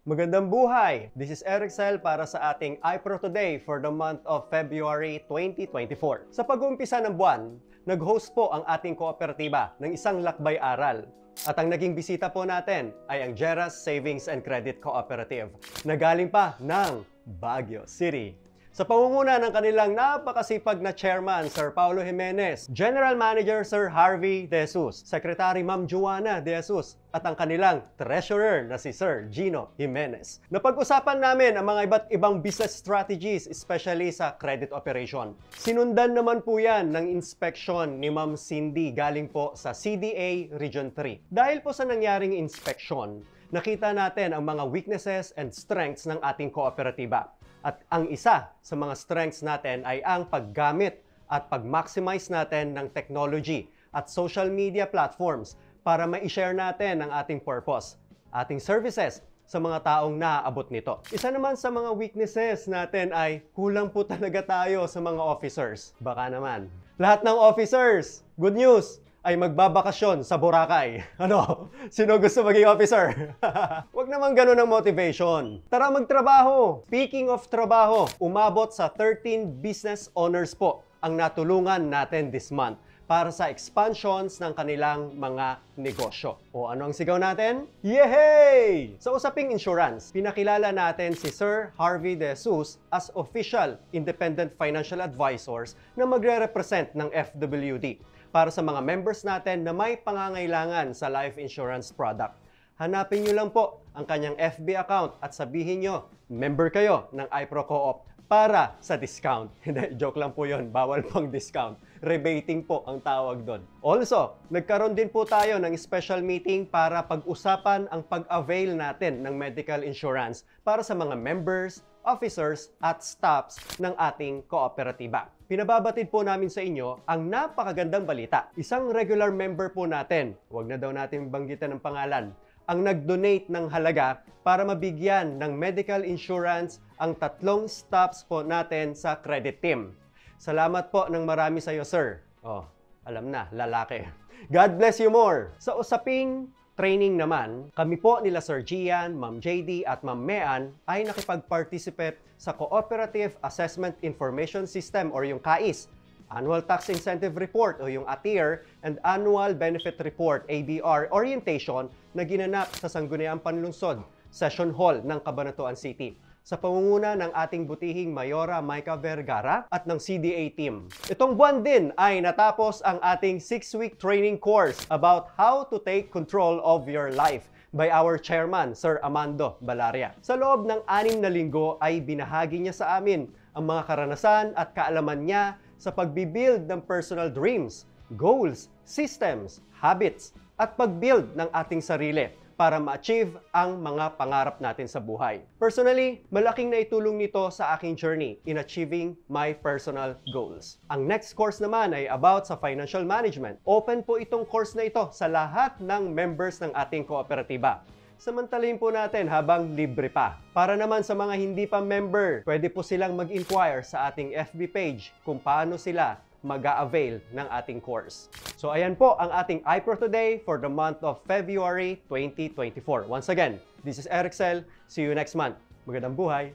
Magandang buhay! This is Eric Sel para sa ating iPro Today for the month of February 2024. Sa pag-uumpisa ng buwan, nag-host po ang ating kooperatiba ng isang lakbay-aral. At ang naging bisita po natin ay ang Geras Savings and Credit Cooperative na galing pa ng Baguio City. Sa pangunguna ng kanilang napakasipag na chairman, Sir Paulo Jimenez, General Manager Sir Harvey De Jesus, Secretary Ma'am Juana De Jesus, at ang kanilang treasurer na si Sir Gino Jimenez. Napag-usapan namin ang mga iba't ibang business strategies, especially sa credit operation. Sinundan naman po yan ng inspection ni Ma'am Cindy galing po sa CDA Region 3. Dahil po sa nangyaring inspection, nakita natin ang mga weaknesses and strengths ng ating kooperatiba. At ang isa sa mga strengths natin ay ang paggamit at pag-maximize natin ng technology at social media platforms para ma-share natin ang ating purpose, ating services sa mga taong naaabot nito. Isa naman sa mga weaknesses natin ay kulang po talaga tayo sa mga officers. Baka naman. Lahat ng officers, good news, ay magbabakasyon sa Boracay. Ano? Sino gusto maging officer? Huwag naman ganun ang motivation. Tara magtrabaho! Speaking of trabaho, umabot sa 13 business owners po ang natulungan natin this month para sa expansions ng kanilang mga negosyo. O ano ang sigaw natin? Yehey! Sa usaping insurance, pinakilala natin si Sir Harvey De Jesus as official independent financial advisors na magre-represent ng FWD para sa mga members natin na may pangangailangan sa life insurance product. Hanapin nyo lang po ang kanyang FB account at sabihin nyo, member kayo ng iPro Co-op para sa discount. Hindi, joke lang po yun. Bawal pang discount. Rebating po ang tawag doon. Also, nagkaroon din po tayo ng special meeting para pag-usapan ang pag-avail natin ng medical insurance para sa mga members, officers, at staffs ng ating kooperatiba. Pinababatid po namin sa inyo ang napakagandang balita. Isang regular member po natin, huwag na daw natin banggitan ng pangalan, ang nag-donate ng halaga para mabigyan ng medical insurance ang 3 staffs po natin sa credit team. Salamat po ng marami sa iyo, sir. Oh, alam na, lalaki. God bless you more. Sa usaping training naman, kami po nila Sir Gian, Ma'am JD at Ma'am Mean ay nakipag-participate sa Cooperative Assessment Information System or yung KAIS, Annual Tax Incentive Report o yung ATIR, and Annual Benefit Report, ABR, orientation na ginanap sa Sangguniang Panlungsod, Session Hall ng Cabanatuan City sa pangunguna ng ating butihing Mayora Maica Vergara at ng CDA team. Itong buwan din ay natapos ang ating 6-week training course about how to take control of your life by our chairman, Sir Amando Balaria. Sa loob ng 6 na linggo ay binahagi niya sa amin ang mga karanasan at kaalaman niya sa pagbibuild ng personal dreams, goals, systems, habits, at pagbuild ng ating sarili para ma-achieve ang mga pangarap natin sa buhay. Personally, malaking naitulong nito sa aking journey in achieving my personal goals. Ang next course naman ay about sa financial management. Open po itong course na ito sa lahat ng members ng ating kooperatiba. Samantalin po natin habang libre pa. Para naman sa mga hindi pa member, pwede po silang mag-inquire sa ating FB page kung paano sila mag-a-avail ng ating course. So ayan po ang ating iPro Today for the month of February 2024. Once again, this is Eric Sel. See you next month. Magandang buhay!